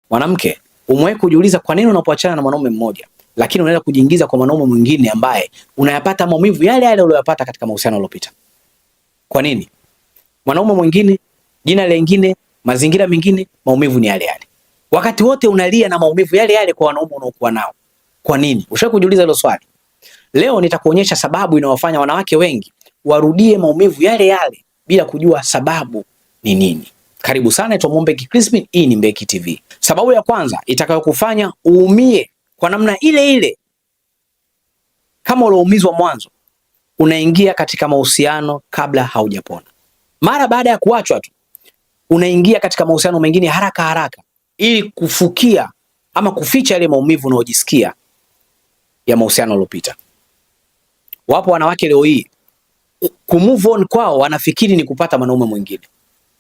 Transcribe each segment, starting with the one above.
Mwanamke, umewahi kujiuliza kwa nini unapoachana na mwanaume mmoja lakini unaenda kujiingiza kwa mwanaume mwingine ambaye unayapata maumivu yale yale uliyopata katika mahusiano yaliyopita? Kwa nini? Mwanaume mwingine, jina lingine, mazingira mengine, maumivu ni yale yale. Wakati wote unalia na maumivu yale yale kwa wanaume unaokuwa nao. Kwa nini? Ushawahi kujiuliza hilo swali? Leo nitakuonyesha sababu inayowafanya wanawake wengi warudie maumivu yale yale bila kujua sababu ni nini. Karibu sana, naitwa Mbeki Crispin, hii ni Mbeki TV. Sababu ya kwanza itakayokufanya uumie kwa namna ile ile kama ulioumizwa mwanzo, unaingia katika mahusiano kabla haujapona. Mara baada ya kuachwa tu unaingia katika mahusiano mengine haraka haraka ili kufukia ama kuficha ile maumivu unayojisikia ya mahusiano yaliyopita. Wapo wanawake leo hii kumove on kwao wanafikiri ni kupata mwanaume mwingine,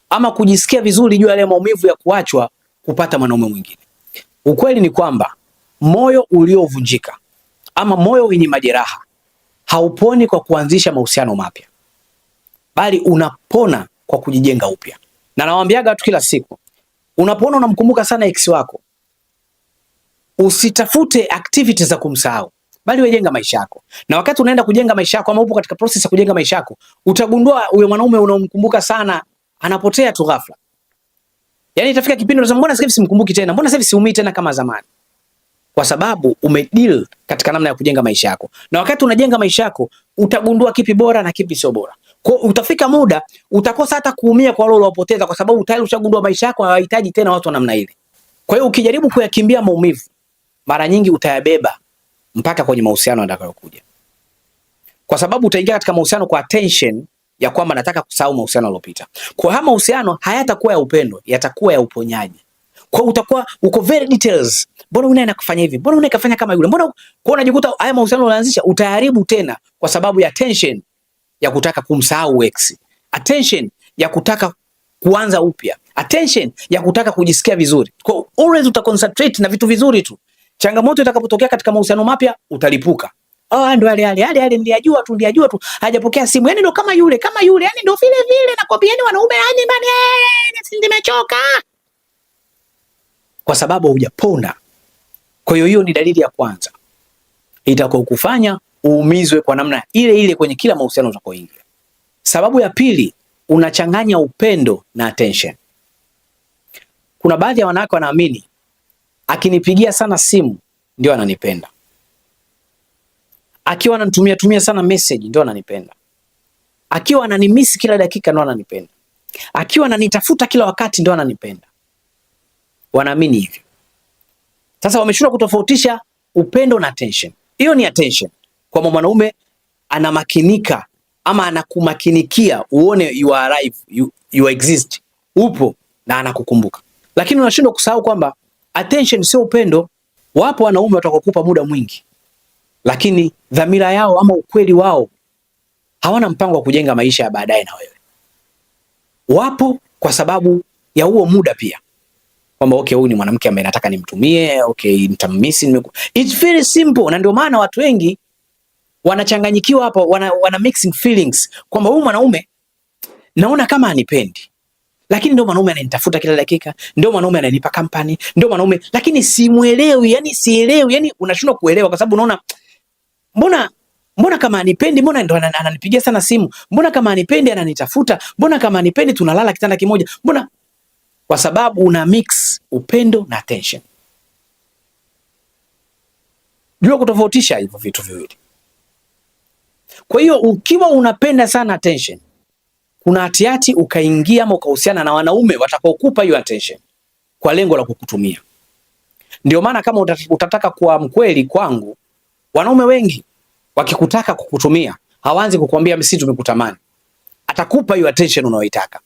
ama kujisikia vizuri juu ya ile maumivu ya kuachwa kupata mwanaume mwingine. Ukweli ni kwamba moyo uliovunjika ama moyo wenye majeraha hauponi kwa kuanzisha mahusiano mapya, bali unapona kwa kujijenga upya. Na nawaambiaga watu kila siku, unapoona unamkumbuka sana ex wako, usitafute activities za kumsahau, bali wejenga maisha yako. Na wakati unaenda kujenga maisha yako ama upo katika process ya kujenga maisha yako, utagundua huyo mwanaume unaomkumbuka sana anapotea tu ghafla. Yaani itafika kipindi unasema mbona sasa hivi simkumbuki tena? Mbona sasa hivi siumii tena kama zamani? Kwa sababu umedeal katika namna ya kujenga maisha yako. Na wakati unajenga maisha yako, utagundua kipi bora na kipi sio bora. Kwa utafika muda utakosa hata kuumia kwa wale uliowapoteza, kwa sababu tayari ushagundua maisha yako hayahitaji tena watu wa namna ile. Kwa hiyo ukijaribu kuyakimbia maumivu, mara nyingi utayabeba mpaka kwenye mahusiano yatakayokuja. Kwa sababu utaingia katika mahusiano kwa attention ya kwamba nataka kusahau mahusiano yaliyopita. Kwa haya mahusiano hayatakuwa ya upendo, yatakuwa ya uponyaji. Kwa utakuwa uko very details. Mbona unaye anakufanya hivi? Mbona unaye kafanya kama yule? Mbona kwa unajikuta haya mahusiano unaanzisha utayaribu tena kwa sababu ya tension ya kutaka kumsahau ex. Attention ya kutaka kuanza upya. Attention ya kutaka kujisikia vizuri. Kwa always utaconcentrate na vitu vizuri tu. Changamoto itakapotokea katika mahusiano mapya utalipuka. Ndo yale niliyajua tu. Hajapokea simu. Yaani ndo kama yule. Yaani ndo vile nakwambia, yani wanaume yani bani nimechoka. Kwa sababu hujapona. Kwa hiyo ni dalili ya kwanza itakayokufanya uumizwe kwa namna ile ile kwenye kila mahusiano utakaoingia. Sababu ya pili, unachanganya upendo na attention. Kuna baadhi ya wanawake wanaamini akinipigia sana simu ndio ananipenda. Akiwa ananitumia sana message ndio ananipenda. Akiwa ananimiss kila dakika ndio ananipenda. Akiwa ananitafuta kila wakati ndio ananipenda. Wanaamini hivyo. Sasa wameshindwa kutofautisha upendo na attention. Hiyo ni attention. Kwa mwanaume anamakinika ama anakumakinikia uone you are alive, you exist. Upo na anakukumbuka. Lakini unashindwa kusahau kwamba attention sio upendo. Wapo wanaume watakokupa muda mwingi, lakini dhamira yao ama ukweli wao hawana mpango wa kujenga maisha ya baadaye na wewe. Wapo kwa sababu ya huo muda pia. Kwamba okay, huyu ni mwanamke ambaye nataka nimtumie, okay, nitammiss. It's very simple. Na ndio maana watu wengi wanachanganyikiwa hapa, wana mixing feelings kwamba huyu mwanaume naona kama anipendi, lakini ndio mwanaume ananitafuta kila dakika, ndio mwanaume ananipa company, ndio mwanaume, lakini simuelewi, yani sielewi, yani unashindwa kuelewa kwa sababu unaona mbona kama anipendi, mbona ndo ananipigia sana simu, mbona kama anipendi ananitafuta, mbona kama anipendi tunalala kitanda kimoja, mbona? Kwa sababu una mix upendo na attention. Jua kutofautisha hivyo vitu viwili. Kwa hiyo ukiwa unapenda sana attention, kuna hatihati ukaingia ama ukahusiana na wanaume watakaokupa hiyo attention kwa lengo la kukutumia. Ndio maana kama utataka kuwa mkweli kwangu, wanaume wengi wakikutaka kukutumia hawaanzi kukuambia mimi tumekutamani. Atakupa hiyo attention unayoitaka.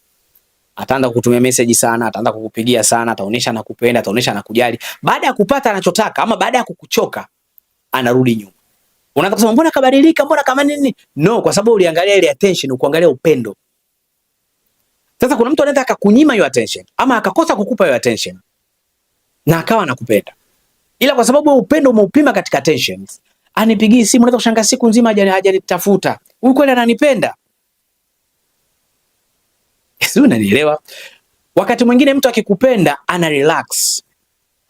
Ataanza kukutumia message sana, ataanza kukupigia sana, ataonesha anakupenda, ataonesha anakujali. Baada ya kupata anachotaka ama baada ya kukuchoka, anarudi nyuma. Unaanza kusema mbona kabadilika, mbona kama nini? No, kwa sababu uliangalia ile attention, ukuangalia upendo. Sasa kuna mtu anataka kukunyima hiyo attention ama akakosa kukupa hiyo attention na akawa anakupenda, ila kwa sababu upendo umeupima katika attentions, anipigii simu, unaweza kushangaa siku nzima hajanitafuta. Huyu kweli ananipenda? Sio, unanielewa? Wakati mwingine mtu akikupenda ana relax.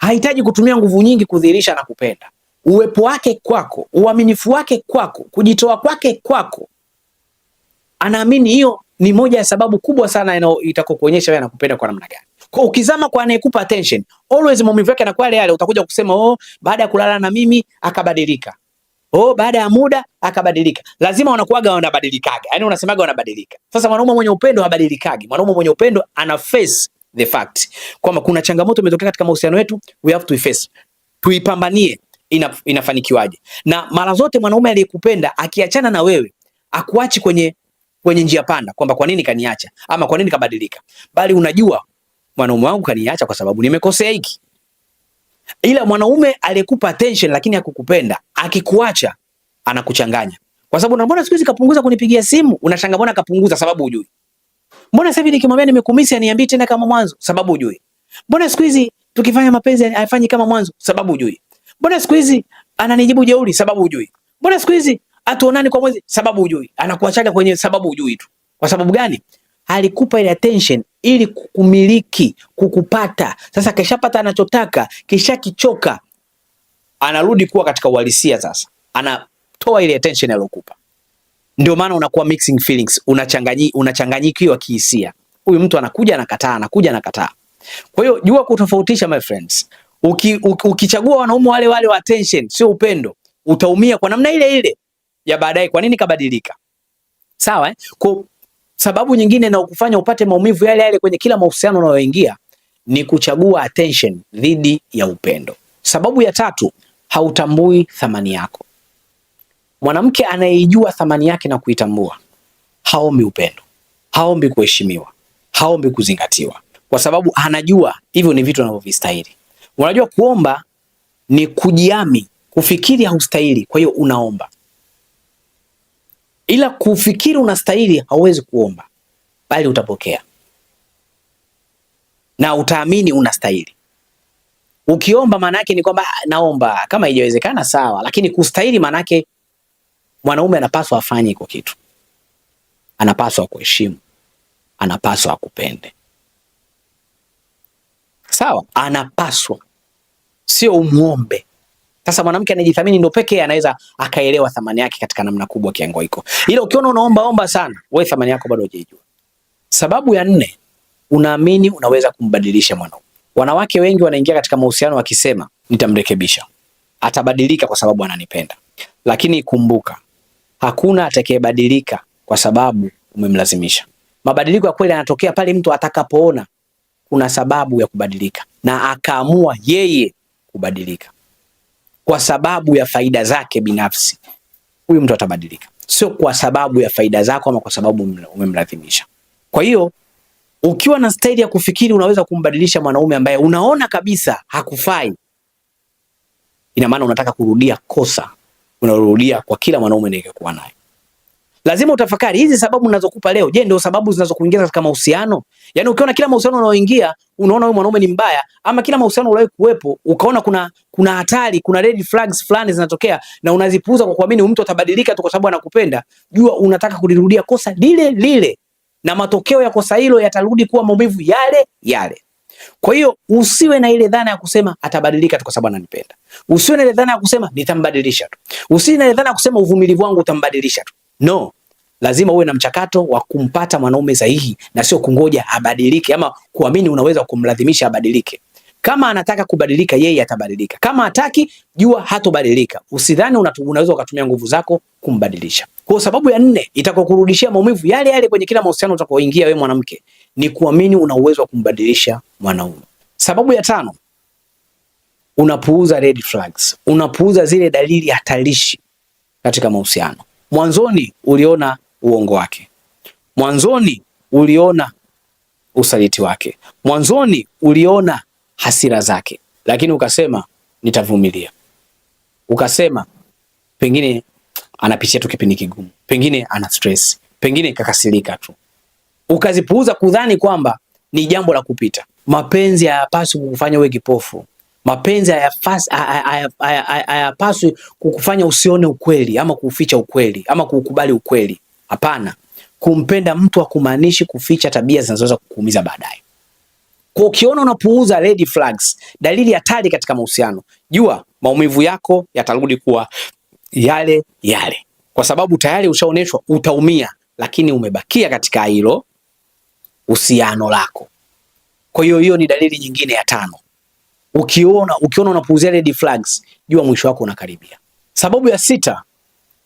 hahitaji kutumia nguvu nyingi kudhihirisha na kupenda. Uwepo wake kwako, uaminifu wake kwako, kujitoa kwake kwako, anaamini hiyo ni moja ya sababu kubwa sana itakokuonyesha wewe anakupenda kwa namna gani. Kwa ukizama kwa anayekupa attention, always maumivu yake yanakuwa yale yale, utakuja kusema oh, baada ya kulala na mimi akabadilika. Oh, baada ya muda akabadilika. Lazima wanakuaga wanabadilikaga. Yaani unasemaga wanabadilika. Sasa mwanaume mwenye upendo habadilikagi. Mwanaume mwenye upendo ana face the fact kwamba kuna changamoto imetokea katika mahusiano yetu, we have to face. Tuipambanie inafanikiwaje. Na mara zote mwanaume aliyekupenda akiachana na wewe, akuachi kwenye njia panda kwamba kwa nini kaniacha ama kwa nini kabadilika. Bali unajua mwanaume wangu kaniacha kwa sababu nimekosea hiki. Ila mwanaume aliyekupa attention lakini hakukupenda, akikuacha anakuchanganya. Kwa sababu mbona siku hizi kapunguza kunipigia simu? Unashangaa mbona kapunguza, sababu hujui. Mbona sasa hivi nikimwambia nimekumisi aniambie tena kama mwanzo, sababu hujui. Mbona siku hizi tukifanya mapenzi haifanyi kama mwanzo, sababu hujui. Mbona siku hizi ananijibu jeuri, sababu hujui. Mbona siku hizi hatuonani kwa mwezi, sababu hujui. Anakuachaga kwenye sababu hujui tu. Kwa sababu gani? Alikupa ile attention ili kukumiliki, kukupata. Sasa kishapata anachotaka, kisha kichoka, anarudi kuwa katika uhalisia sasa. Anatoa ile attention aliyokupa. Ndio maana unakuwa mixing feelings, unachanganyikiwa kihisia. Huyu mtu anakuja anakataa, anakuja anakataa. Kwa hiyo jua kutofautisha my friends. Ukichagua wanaume wale wale wa attention, sio upendo, utaumia kwa namna ile ile ya baadaye. Kwa nini kabadilika? Sawa eh? Kwa sababu nyingine na ukufanya upate maumivu yale yale kwenye kila mahusiano unayoingia ni kuchagua attention dhidi ya upendo. Sababu ya tatu, hautambui thamani yako. Mwanamke anayejua thamani yake na kuitambua haombi upendo, haombi kuheshimiwa, haombi kuzingatiwa, kwa sababu anajua hivyo ni vitu anavyovistahili. Unajua kuomba ni kujiami, kufikiri haustahili, kwa hiyo unaomba. Ila kufikiri unastahili hauwezi kuomba, bali utapokea na utaamini unastahili. Ukiomba maana yake ni kwamba naomba, kama haijawezekana sawa, lakini kustahili maana yake mwanaume anapaswa afanye iko kitu, anapaswa kuheshimu, anapaswa akupende. Sawa, anapaswa, sio umuombe. Sasa mwanamke anajithamini ndio pekee anaweza akaelewa thamani yake katika namna kubwa kiango hiko. Ila ukiona unaomba sana, wewe thamani yako bado hujijua. Sababu ya 4, unaamini unaweza kumbadilisha mwanaume. Wanawake wengi wanaingia katika mahusiano wakisema nitamrekebisha, atabadilika kwa sababu ananipenda. Lakini kumbuka, hakuna atakayebadilika kwa sababu umemlazimisha. Mabadiliko ya kweli yanatokea pale mtu atakapoona kuna sababu ya kubadilika na akaamua yeye kubadilika kwa sababu ya faida zake binafsi. Huyu mtu atabadilika, sio kwa sababu ya faida zako ama kwa sababu umemlazimisha. Kwa hiyo ukiwa na staili ya kufikiri unaweza kumbadilisha mwanaume ambaye unaona kabisa hakufai, ina maana unataka kurudia kosa unarudia kwa kila mwanaume unayekuwa naye. Lazima utafakari hizi sababu ninazokupa leo, je, ndio sababu zinazokuingiza katika mahusiano? Yaani ukiona kila mahusiano unaoingia unaona huyu mwanaume ni mbaya, ama kila mahusiano uliwahi kuwepo ukaona kuna hatari, kuna red flags fulani zinatokea na unazipuuza kwa kuamini mtu atabadilika tu kwa sababu anakupenda, jua unataka kulirudia kosa lile lile na matokeo ya kosa hilo yatarudi kuwa maumivu yale yale. Kwa hiyo usiwe na ile dhana ya kusema atabadilika tu kwa sababu ananipenda. Usiwe na ile dhana ya kusema nitambadilisha tu. Usiwe na ile dhana ya kusema uvumilivu wangu utambadilisha tu. No, lazima uwe na mchakato wa kumpata mwanaume sahihi na sio kungoja abadilike ama kuamini unaweza kumlazimisha abadilike. Kama anataka kubadilika yeye atabadilika. Kama hataki, jua hatobadilika. Usidhani unaweza ukatumia nguvu zako kumbadilisha. Kwa sababu ya 4 itakokurudishia maumivu yale yale kwenye kila mahusiano utakaoingia wewe mwanamke ni kuamini una uwezo wa kumbadilisha mwanaume. Sababu ya 5, unapuuza red flags. Unapuuza zile dalili hatarishi katika mahusiano. Mwanzoni uliona uongo wake. Mwanzoni uliona usaliti wake. Mwanzoni uliona hasira zake, lakini ukasema nitavumilia. Ukasema pengine anapitia tu kipindi kigumu, pengine ana stress, pengine kakasirika tu. Ukazipuuza kudhani kwamba ni jambo la kupita. Mapenzi hayapaswi kukufanya uwe kipofu. Mapenzi hayapaswi kukufanya usione ukweli ama kuuficha ukweli ama kukubali ukweli. Hapana. Kumpenda mtu hakumaanishi kuficha tabia zinazoweza kukuumiza baadaye. Kwa ukiona unapuuza red flags, dalili hatari katika mahusiano, jua maumivu yako yatarudi kuwa yale yale, kwa sababu tayari ushaoneshwa utaumia, lakini umebakia katika hilo uhusiano lako. Kwa hiyo ni dalili nyingine ya 5. Ukiona unapuuzia red flags, jua mwisho wako unakaribia. Sababu ya 6,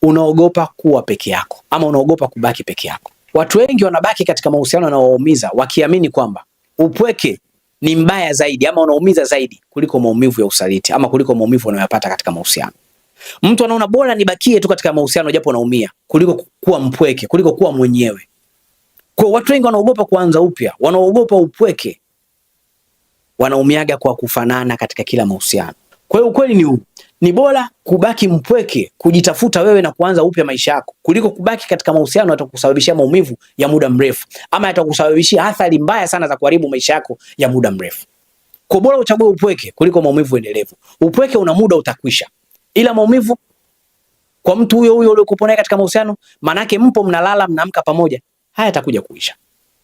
unaogopa kuwa peke yako ama unaogopa kubaki peke yako. Watu wengi wanabaki katika mahusiano yanayowaumiza wakiamini kwamba upweke ni mbaya zaidi ama unaumiza zaidi kuliko maumivu ya usaliti ama kuliko maumivu unayopata katika mahusiano. Mtu anaona bora nibakie tu katika mahusiano japo naumia kuliko kuwa mpweke, kuliko kuwa mwenyewe. Kwa watu wengi wanaogopa kuanza upya, wanaogopa upweke, wanaumiaga kwa kufanana katika kila mahusiano. Kwa hiyo ukweli ni huu, ni bora kubaki mpweke, kujitafuta wewe na kuanza upya maisha yako kuliko kubaki katika mahusiano yatakusababishia maumivu ya muda mrefu ama yatakusababishia athari mbaya sana za kuharibu maisha yako ya muda mrefu. Kwa bora uchague upweke kuliko maumivu endelevu. Upweke una muda utakwisha, ila maumivu kwa mtu huyo uliokuwa naye katika mahusiano, manake mpo mnalala mnaamka pamoja, haya yatakuja kuisha.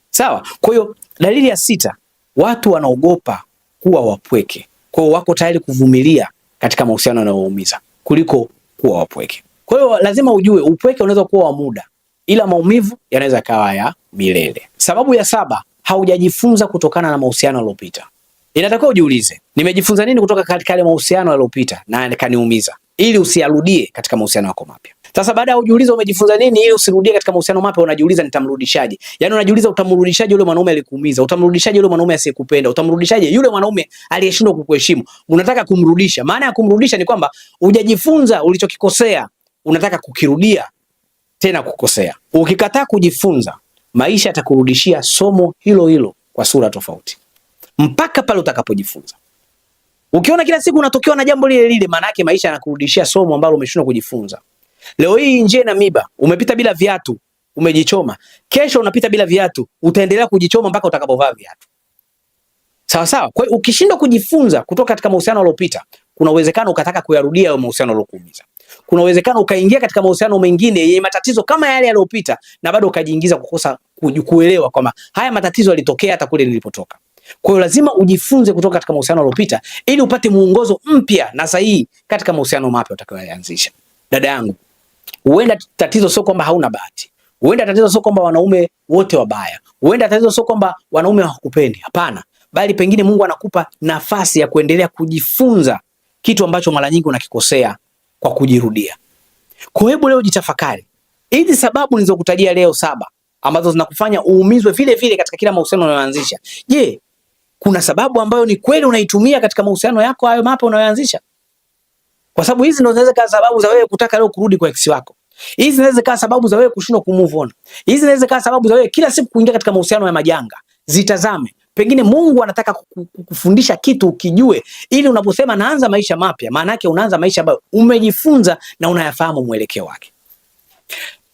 Sawa? Kwa hiyo dalili ya 6, watu wanaogopa kuwa wapweke. Kwa hiyo wako tayari kuvumilia katika mahusiano yanayoumiza kuliko kuwa wapweke. Kwa hiyo lazima ujue upweke unaweza kuwa wa muda, ila maumivu yanaweza kawa ya milele. Sababu ya 7, haujajifunza kutokana na mahusiano yaliyopita. Inatakiwa ujiulize, nimejifunza nini kutoka katika yale mahusiano yaliyopita na yakaniumiza, ili usiyarudie katika mahusiano yako mapya. Sasa baada ya kujiuliza umejifunza nini ili usirudie katika mahusiano mapya, unajiuliza nitamrudishaje? Yaani unajiuliza utamrudishaje yule mwanaume alikuumiza? Utamrudishaje yule mwanaume asiyekupenda? Utamrudishaje yule mwanaume aliyeshindwa kukuheshimu? Unataka kumrudisha. Maana ya kumrudisha ni kwamba hujajifunza ulichokikosea, unataka kukirudia tena kukosea. Ukikataa kujifunza, maisha yatakurudishia somo hilo hilo kwa sura tofauti mpaka pale utakapojifunza. Ukiona kila siku unatokewa na jambo lile lile, maana yake maisha yanakurudishia somo ambalo umeshindwa kujifunza. Leo hii nje na miba, umepita bila viatu, umejichoma. Kesho unapita bila viatu, utaendelea kujichoma mpaka utakapovaa viatu. Sawa sawa? Kwa hiyo ukishindwa kujifunza kutoka katika mahusiano yaliyopita, kuna uwezekano ukataka kuyarudia hayo mahusiano yaliyokuumiza. Kuna uwezekano ukaingia katika mahusiano mengine yenye matatizo kama yale yaliyopita na bado ukajiingiza kukosa kuelewa kwamba haya matatizo yalitokea hata kule nilipotoka. Kwa hiyo lazima ujifunze kutoka katika mahusiano yaliyopita ili upate muongozo mpya na sahihi katika mahusiano mapya utakayoanzisha. Dada yangu, huenda tatizo sio kwamba hauna bahati. Huenda tatizo sio kwamba wanaume wote wabaya. Huenda tatizo sio kwamba wanaume hawakupendi. Hapana, bali pengine Mungu anakupa nafasi ya kuendelea kujifunza kitu ambacho mara nyingi unakikosea kwa kujirudia. Kwa hebu leo jitafakari. Hizi sababu nilizokutajia leo 7 ambazo zinakufanya uumizwe vile vile katika kila mahusiano unayoanzisha. Je, kuna sababu ambayo ni kweli unaitumia katika mahusiano yako hayo mapya unayoanzisha? Kwa sababu hizi ndio zinaweza kuwa sababu za wewe kutaka leo kurudi kwa ex wako. Hizi zinaweza kuwa sababu za wewe kushindwa kumove on. Hizi zinaweza kuwa sababu za wewe kila siku kuingia katika mahusiano ya majanga. Zitazame. Pengine Mungu anataka kukufundisha kitu ukijue, ili unaposema naanza maisha mapya, maana yake unaanza maisha ambayo umejifunza na unayafahamu mwelekeo wake.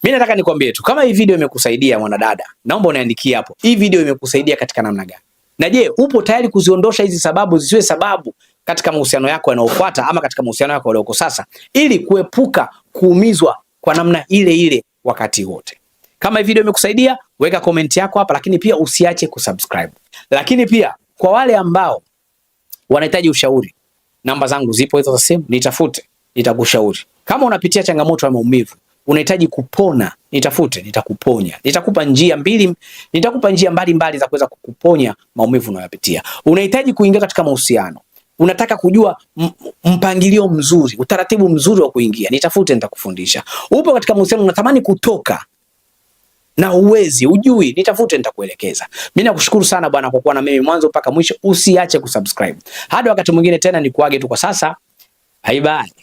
Mimi nataka nikwambie tu, kama hii video imekusaidia mwanadada, naomba uniandikie hapo. Hii video imekusaidia katika namna gani? Na je, upo tayari kuziondosha hizi sababu zisiwe sababu katika mahusiano yako yanayofuata ama katika mahusiano yako yaliyoko sasa, ili kuepuka kuumizwa kwa namna ile ile wakati wote? Kama hii video imekusaidia, weka comment yako hapa, lakini pia usiache kusubscribe. Lakini pia kwa wale ambao wanahitaji ushauri, namba zangu zipo hizo za simu, nitafute, nitakushauri. Kama unapitia changamoto ya maumivu, unahitaji kupona, nitafute, nitakuponya. Nitakupa njia mbalimbali za kuweza kukuponya maumivu unayopitia. Unahitaji kuingia katika mahusiano, unataka kujua mpangilio mzuri, utaratibu mzuri wa kuingia, nitafute, nitakufundisha. Upo katika mahusiano unatamani kutoka na uwezi, ujui, nitafute, nitakuelekeza. Mimi nakushukuru sana bwana kwa kuwa na mimi mwanzo mpaka mwisho. Usiache kusubscribe. Hadi wakati mwingine tena, nikuage tu kwa sasa. Bye bye.